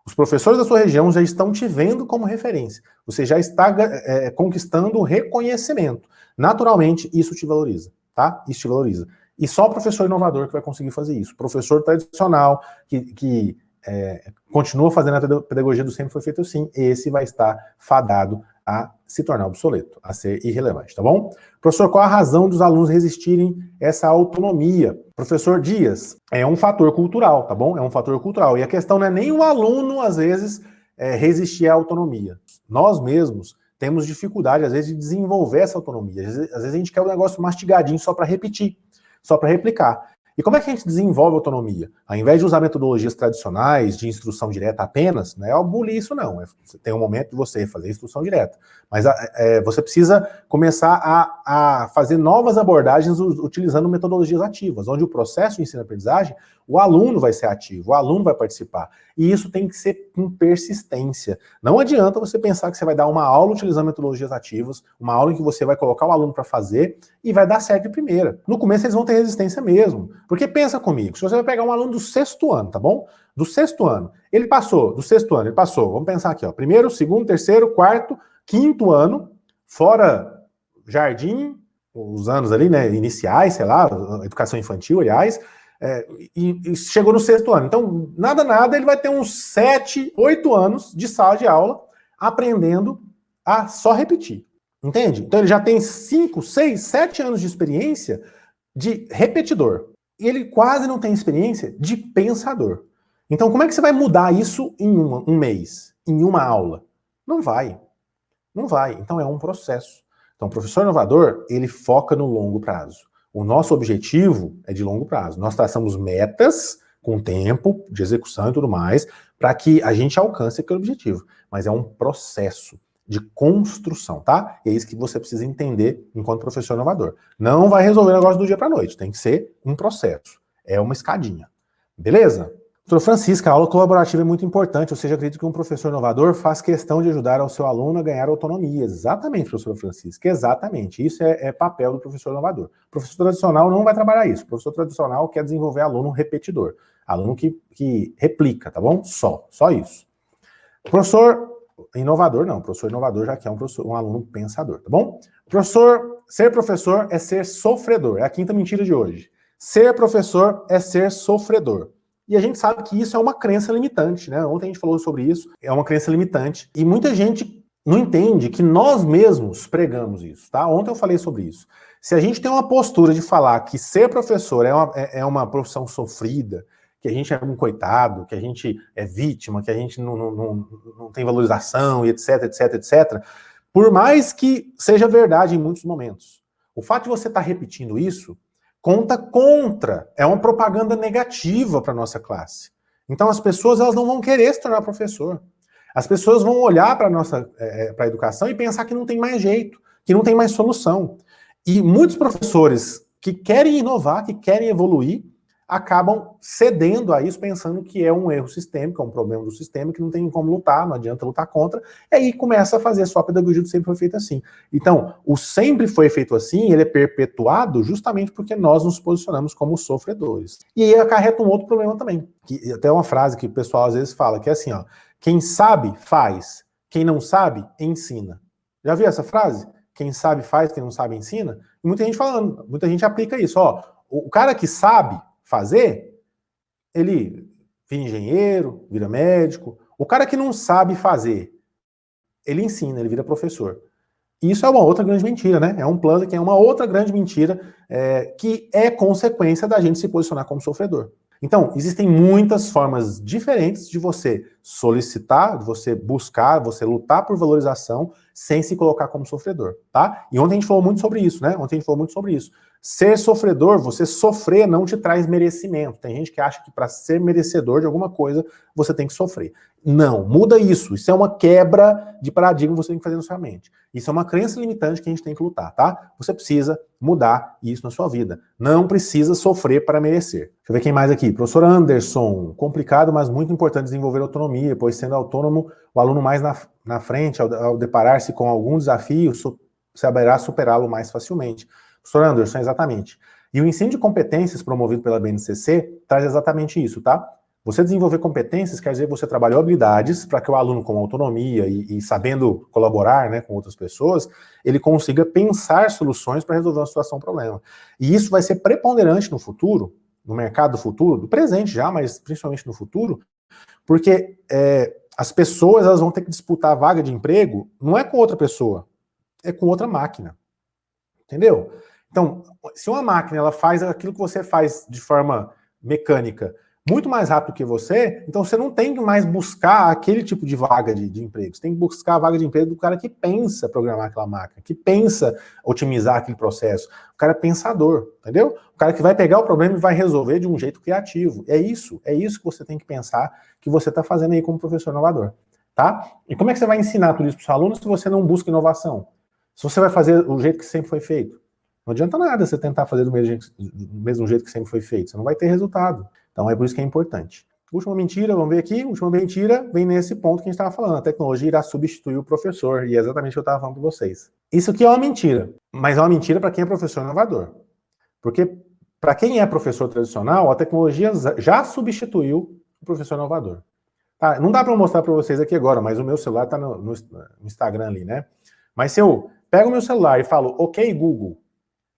Os professores da sua região já estão te vendo como referência. Você já está conquistando reconhecimento. Naturalmente, isso te valoriza, tá? Isso te valoriza. E só o professor inovador que vai conseguir fazer isso. O professor tradicional, que continua fazendo a pedagogia do sempre foi feito assim, esse vai estar fadado a se tornar obsoleto, a ser irrelevante, tá bom? Professor, qual a razão dos alunos resistirem a essa autonomia? Professor Dias, é um fator cultural, tá bom? É um fator cultural. E a questão não é nem o aluno, às vezes, resistir à autonomia. Nós mesmos temos dificuldade, às vezes, de desenvolver essa autonomia. Às vezes a gente quer um negócio mastigadinho só para repetir, só para replicar. E como é que a gente desenvolve autonomia? Ao invés de usar metodologias tradicionais de instrução direta apenas, não é abolir isso não, tem um momento de você fazer instrução direta, mas você precisa começar a fazer novas abordagens utilizando metodologias ativas, onde o processo de ensino-aprendizagem, o aluno vai ser ativo, o aluno vai participar, e isso tem que ser com persistência. Não adianta você pensar que você vai dar uma aula utilizando metodologias ativas, uma aula em que você vai colocar o aluno para fazer e vai dar certo de primeira. No começo eles vão ter resistência mesmo. Porque pensa comigo, se você vai pegar um aluno do 6º ano, tá bom? Do 6º ano, ele passou, vamos pensar aqui, ó, 1º, 2º, 3º, 4º, 5º ano, fora jardim, os anos ali, né, iniciais, sei lá, educação infantil, aliás, e chegou no 6º ano. Então, nada, ele vai ter uns 7, 8 anos de sala de aula aprendendo a só repetir, entende? Então ele já tem 5, 6, 7 anos de experiência de repetidor. E ele quase não tem experiência de pensador. Então, como é que você vai mudar isso em um mês? Em uma aula? Não vai. Não vai. Então, é um processo. Então, o professor inovador, ele foca no longo prazo. O nosso objetivo é de longo prazo. Nós traçamos metas com tempo de execução e tudo mais, para que a gente alcance aquele objetivo. Mas é um processo de construção, tá? E é isso que você precisa entender enquanto professor inovador. Não vai resolver o negócio do dia para a noite, tem que ser um processo. É uma escadinha. Beleza? Doutora Francisca, a aula colaborativa é muito importante, ou seja, acredito que um professor inovador faz questão de ajudar ao seu aluno a ganhar autonomia. Exatamente, professora Francisca, exatamente. Isso é papel do professor inovador. O professor tradicional não vai trabalhar isso. O professor tradicional quer desenvolver aluno repetidor. Aluno que replica, tá bom? Só isso. Professor inovador, não. Professor inovador já quer um aluno pensador, tá bom? Ser professor é ser sofredor. É a quinta mentira de hoje. Ser professor é ser sofredor. E a gente sabe que isso é uma crença limitante, né? Ontem a gente falou sobre isso. É uma crença limitante. E muita gente não entende que nós mesmos pregamos isso, tá? Ontem eu falei sobre isso. Se a gente tem uma postura de falar que ser professor é uma profissão sofrida, que a gente é um coitado, que a gente é vítima, que a gente não tem valorização, e etc, etc, etc. Por mais que seja verdade em muitos momentos, o fato de você estar repetindo isso conta contra, é uma propaganda negativa para a nossa classe. Então as pessoas elas não vão querer se tornar professor. As pessoas vão olhar para a educação e pensar que não tem mais jeito, que não tem mais solução. E muitos professores que querem inovar, que querem evoluir, acabam cedendo a isso, pensando que é um erro sistêmico, é um problema do sistema, que não tem como lutar, não adianta lutar contra, e aí começa a fazer só a pedagogia do sempre foi feito assim. Então, o sempre foi feito assim, ele é perpetuado justamente porque nós nos posicionamos como sofredores. E aí acarreta um outro problema também, que até uma frase que o pessoal às vezes fala, que é assim, ó, quem sabe, faz, quem não sabe, ensina. Já viu essa frase? Quem sabe faz, quem não sabe ensina. E muita gente falando, muita gente aplica isso. Ó, o cara que sabe fazer, ele vira engenheiro, vira médico. O cara que não sabe fazer, ele ensina, ele vira professor. E isso é uma outra grande mentira, né? É um plano que é uma outra grande mentira que é consequência da gente se posicionar como sofredor. Então, existem muitas formas diferentes de você solicitar, de você buscar, você lutar por valorização sem se colocar como sofredor, tá? E ontem a gente falou muito sobre isso, né? Ontem a gente falou muito sobre isso. Ser sofredor, você sofrer não te traz merecimento. Tem gente que acha que para ser merecedor de alguma coisa, você tem que sofrer. Não, muda isso. Isso é uma quebra de paradigma que você tem que fazer na sua mente. Isso é uma crença limitante que a gente tem que lutar, tá? Você precisa mudar isso na sua vida. Não precisa sofrer para merecer. Deixa eu ver quem mais aqui. Professor Anderson, complicado, mas muito importante desenvolver autonomia, pois sendo autônomo, o aluno mais na frente, ao deparar-se com algum desafio, saberá superá-lo mais facilmente. Professor Anderson, exatamente. E o ensino de competências promovido pela BNCC traz exatamente isso, tá? Você desenvolver competências quer dizer que você trabalhou habilidades para que o aluno com autonomia e sabendo colaborar, né, com outras pessoas, ele consiga pensar soluções para resolver uma situação, um problema. E isso vai ser preponderante no futuro, no mercado do futuro, do presente já, mas principalmente no futuro, porque as pessoas elas vão ter que disputar a vaga de emprego, não é com outra pessoa, é com outra máquina. Entendeu? Então, se uma máquina ela faz aquilo que você faz de forma mecânica muito mais rápido que você, então você não tem que mais buscar aquele tipo de vaga de emprego. Você tem que buscar a vaga de emprego do cara que pensa programar aquela máquina, que pensa otimizar aquele processo. O cara é pensador, entendeu? O cara que vai pegar o problema e vai resolver de um jeito criativo. É isso que você tem que pensar que você está fazendo aí como professor inovador, tá? E como é que você vai ensinar tudo isso para os alunos se você não busca inovação? Se você vai fazer do jeito que sempre foi feito? Não adianta nada você tentar fazer do mesmo jeito que sempre foi feito. Você não vai ter resultado. Então é por isso que é importante. Última mentira, vamos ver aqui. Última mentira vem nesse ponto que a gente estava falando. A tecnologia irá substituir o professor. E é exatamente o que eu estava falando para vocês. Isso aqui é uma mentira. Mas é uma mentira para quem é professor inovador. Porque para quem é professor tradicional, a tecnologia já substituiu o professor inovador. Tá, não dá para mostrar para vocês aqui agora, mas o meu celular está no Instagram ali, né? Mas se eu pego o meu celular e falo, ok, Google,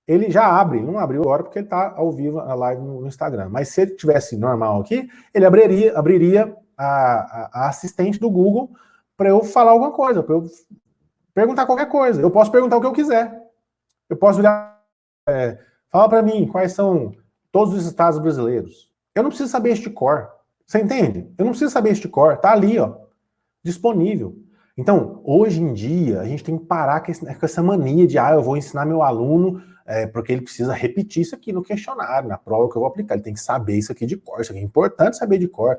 ele já abre, não abriu agora porque ele está ao vivo na live no Instagram, mas se ele tivesse normal aqui, ele abriria a assistente do Google para eu falar alguma coisa, para eu perguntar qualquer coisa. Eu posso perguntar o que eu quiser. Eu posso virar, fala para mim quais são todos os estados brasileiros. Eu não preciso saber este cor. Você entende? Eu não preciso saber este cor. Tá ali, ó, disponível. Então, hoje em dia, a gente tem que parar com essa mania de, eu vou ensinar meu aluno porque ele precisa repetir isso aqui no questionário, na prova que eu vou aplicar. Ele tem que saber isso aqui de cor. Isso aqui é importante saber de cor.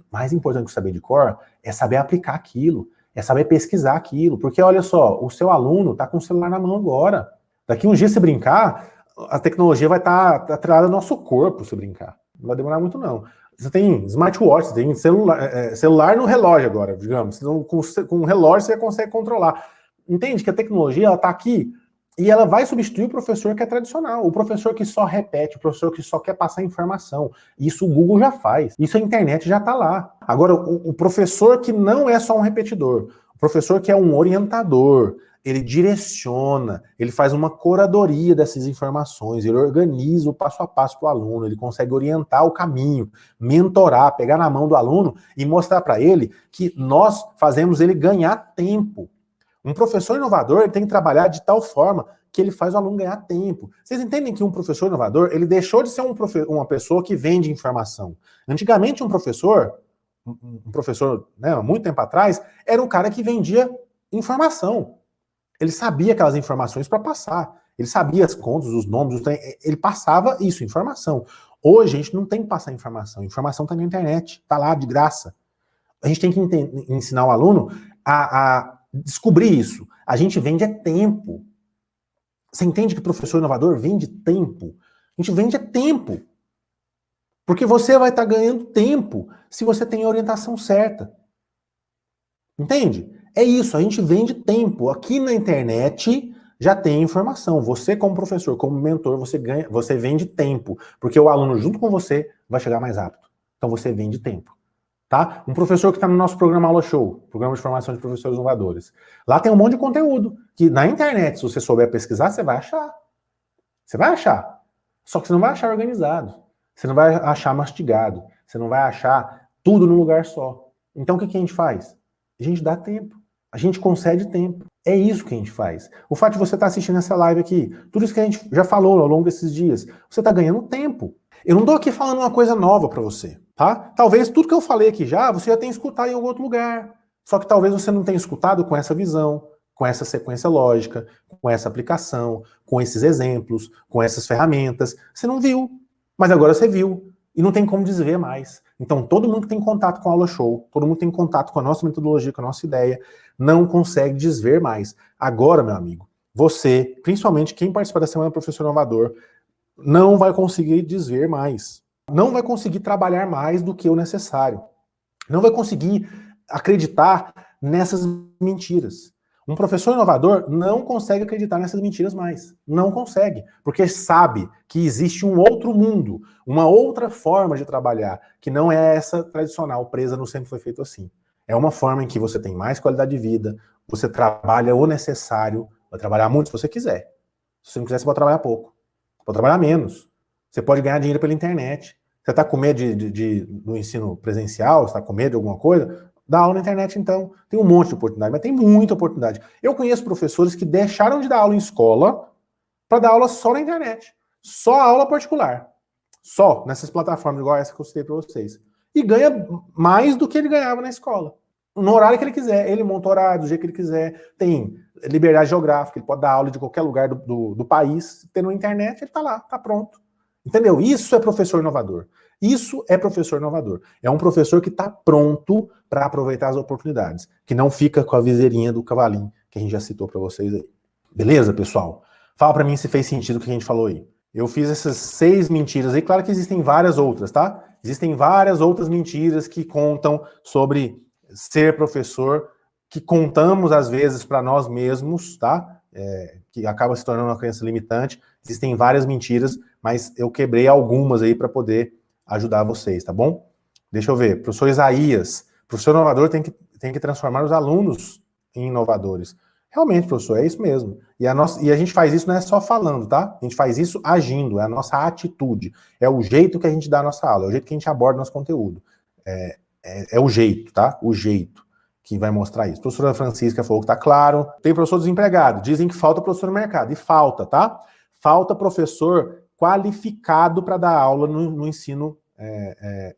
Mais importante que saber de cor é saber aplicar aquilo, é saber pesquisar aquilo. Porque, olha só, o seu aluno está com o celular na mão agora. Daqui uns dias, se brincar, a tecnologia vai estar atrelada ao nosso corpo, se brincar. Não vai demorar muito, não. Você tem smartwatch, você tem celular no relógio agora, digamos. Então, com o relógio você consegue controlar. Entende que a tecnologia está aqui e ela vai substituir o professor que é tradicional, o professor que só repete, o professor que só quer passar informação. Isso o Google já faz, isso a internet já está lá. Agora, o professor que não é só um repetidor, o professor que é um orientador, ele direciona, ele faz uma curadoria dessas informações, ele organiza o passo a passo para o aluno, ele consegue orientar o caminho, mentorar, pegar na mão do aluno e mostrar para ele que nós fazemos ele ganhar tempo. Um professor inovador ele tem que trabalhar de tal forma que ele faz o aluno ganhar tempo. Vocês entendem que um professor inovador, ele deixou de ser uma pessoa que vende informação. Antigamente um professor, né, há muito tempo atrás, era um cara que vendia informação. Ele sabia aquelas informações para passar. Ele sabia as contas, os nomes, ele passava isso, informação. Hoje a gente não tem que passar informação. A informação está na internet, está lá de graça. A gente tem que ensinar o aluno a descobrir isso. A gente vende tempo. Você entende que o professor inovador vende tempo? A gente vende tempo. Porque você vai estar ganhando tempo se você tem a orientação certa. Entende? É isso, a gente vende tempo. Aqui na internet já tem informação. Você, como professor, como mentor, você vende tempo. Porque o aluno, junto com você, vai chegar mais rápido. Então você vende tempo. Tá? Um professor que está no nosso programa Aula Show, programa de formação de professores inovadores. Lá tem um monte de conteúdo que na internet, se você souber pesquisar, você vai achar. Você vai achar. Só que você não vai achar organizado. Você não vai achar mastigado. Você não vai achar tudo num lugar só. Então o que a gente faz? A gente dá tempo. A gente concede tempo. É isso que a gente faz. O fato de você estar assistindo essa live aqui, tudo isso que a gente já falou ao longo desses dias, você está ganhando tempo. Eu não estou aqui falando uma coisa nova para você, tá? Talvez tudo que eu falei aqui já, você já tenha escutado em algum outro lugar. Só que talvez você não tenha escutado com essa visão, com essa sequência lógica, com essa aplicação, com esses exemplos, com essas ferramentas. Você não viu, mas agora você viu. E não tem como desver mais. Então, todo mundo que tem contato com a Aula Show, todo mundo que tem contato com a nossa metodologia, com a nossa ideia, não consegue desver mais. Agora, meu amigo, você, principalmente quem participar da Semana Professor Inovador, não vai conseguir desver mais. Não vai conseguir trabalhar mais do que o necessário. Não vai conseguir acreditar nessas mentiras. Um professor inovador não consegue acreditar nessas mentiras mais. Não consegue. Porque sabe que existe um outro mundo, uma outra forma de trabalhar, que não é essa tradicional, presa no sempre foi feito assim. É uma forma em que você tem mais qualidade de vida, você trabalha o necessário, vai trabalhar muito se você quiser. Se você não quiser, você pode trabalhar pouco. Pode trabalhar menos. Você pode ganhar dinheiro pela internet. Você está com medo do ensino presencial? Você está com medo de alguma coisa? Dá aula na internet, então. Tem um monte de oportunidade, mas tem muita oportunidade. Eu conheço professores que deixaram de dar aula em escola para dar aula só na internet. Só aula particular. Só nessas plataformas igual essa que eu citei para vocês. E ganha mais do que ele ganhava na escola. No horário que ele quiser. Ele monta horário do jeito que ele quiser. Tem liberdade geográfica. Ele pode dar aula de qualquer lugar do país. Tendo internet, ele está lá, está pronto. Entendeu? Isso é professor inovador. Isso é professor inovador. É um professor que está pronto para aproveitar as oportunidades, que não fica com a viseirinha do cavalinho, que a gente já citou para vocês aí. Beleza, pessoal? Fala para mim se fez sentido o que a gente falou aí. Eu fiz essas 6 mentiras aí, claro que existem várias outras, tá? Existem várias outras mentiras que contam sobre ser professor, que contamos às vezes para nós mesmos, tá? Que acaba se tornando uma crença limitante. Existem várias mentiras, mas eu quebrei algumas aí para poder ajudar vocês, tá bom? Deixa eu ver. Professor Isaías. Professor inovador tem que transformar os alunos em inovadores. Realmente, professor, é isso mesmo. E a gente faz isso não é só falando, tá? A gente faz isso agindo, é a nossa atitude. É o jeito que a gente dá a nossa aula, é o jeito que a gente aborda nosso conteúdo. É o jeito, tá? O jeito que vai mostrar isso. A professora Francisca falou que tá claro. Tem professor desempregado. Dizem que falta professor no mercado. E falta, tá? Falta professor qualificado para dar aula no ensino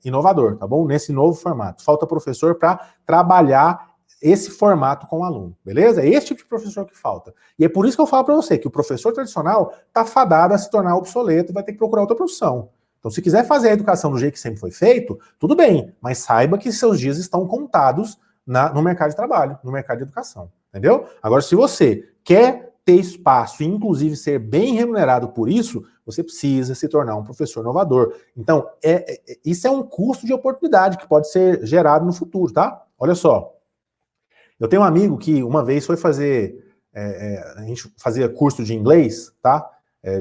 inovador, tá bom? Nesse novo formato. Falta professor para trabalhar esse formato com o aluno, beleza? É esse tipo de professor que falta. E é por isso que eu falo para você que o professor tradicional tá fadado a se tornar obsoleto e vai ter que procurar outra profissão. Então, se quiser fazer a educação do jeito que sempre foi feito, tudo bem, mas saiba que seus dias estão contados no mercado de trabalho, no mercado de educação, entendeu? Agora, se você quer ter espaço e, inclusive, ser bem remunerado por isso, você precisa se tornar um professor inovador. Então, isso é um custo de oportunidade que pode ser gerado no futuro, tá? Olha só. Eu tenho um amigo que uma vez foi fazer... a gente fazia curso de inglês, tá?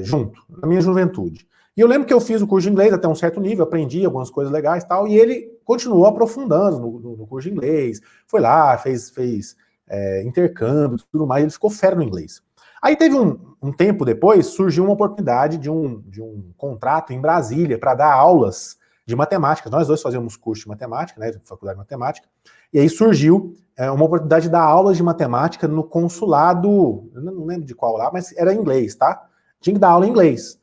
Junto, na minha juventude. E eu lembro que eu fiz o curso de inglês até um certo nível, aprendi algumas coisas legais e tal, e ele continuou aprofundando no curso de inglês, foi lá, fez intercâmbio e tudo mais, ele ficou fera no inglês. Aí teve um tempo depois, surgiu uma oportunidade de um contrato em Brasília para dar aulas de matemática. Nós dois fazíamos curso de matemática, né, faculdade de matemática, e aí surgiu uma oportunidade de dar aulas de matemática no consulado, eu não lembro de qual lá, mas era em inglês, tá? Tinha que dar aula em inglês.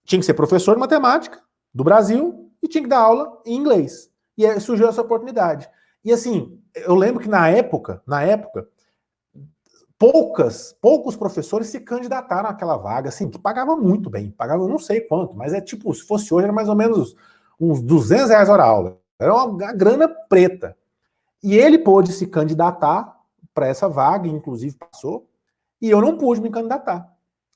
Tinha que ser professor de matemática do Brasil e tinha que dar aula em inglês. E aí surgiu essa oportunidade. E assim, eu lembro que na época, poucos professores se candidataram àquela vaga, assim, que pagavam muito bem, pagavam não sei quanto, mas tipo, se fosse hoje era mais ou menos uns R$200 hora aula. Era uma grana preta. E ele pôde se candidatar para essa vaga, inclusive passou, e eu não pude me candidatar.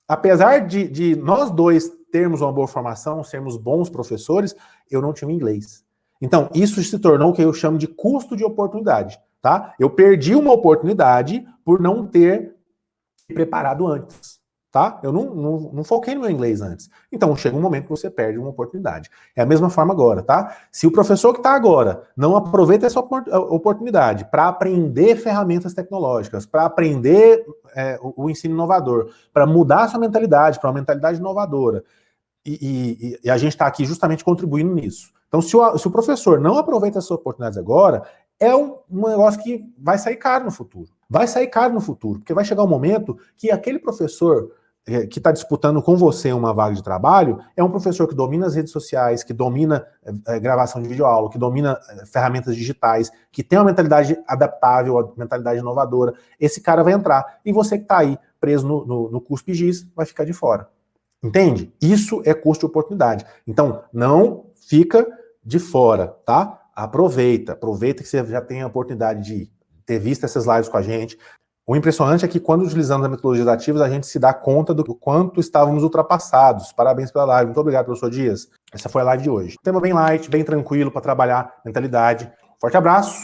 Apesar de nós dois termos uma boa formação, sermos bons professores, eu não tinha inglês. Então, isso se tornou o que eu chamo de custo de oportunidade, tá? Eu perdi uma oportunidade por não ter preparado antes, tá? Eu não foquei no meu inglês antes. Então, chega um momento que você perde uma oportunidade. É a mesma forma agora, tá? Se o professor que está agora não aproveita essa oportunidade para aprender ferramentas tecnológicas, para aprender o ensino inovador, para mudar a sua mentalidade, para uma mentalidade inovadora, e a gente está aqui justamente contribuindo nisso. Então, se o professor não aproveita essas oportunidades agora, é um negócio que vai sair caro no futuro. Vai sair caro no futuro, porque vai chegar um momento que aquele professor que está disputando com você uma vaga de trabalho é um professor que domina as redes sociais, que domina gravação de videoaula, que domina ferramentas digitais, que tem uma mentalidade adaptável, uma mentalidade inovadora. Esse cara vai entrar. E você que está aí preso no CUSP-GIS vai ficar de fora. Entende? Isso é custo de oportunidade. Então, não fica de fora, tá? Aproveita que você já tem a oportunidade de ter visto essas lives com a gente. O impressionante é que quando utilizamos as metodologias ativas, a gente se dá conta do quanto estávamos ultrapassados. Parabéns pela live. Muito obrigado, professor Dias. Essa foi a live de hoje. Tema bem light, bem tranquilo para trabalhar mentalidade. Forte abraço.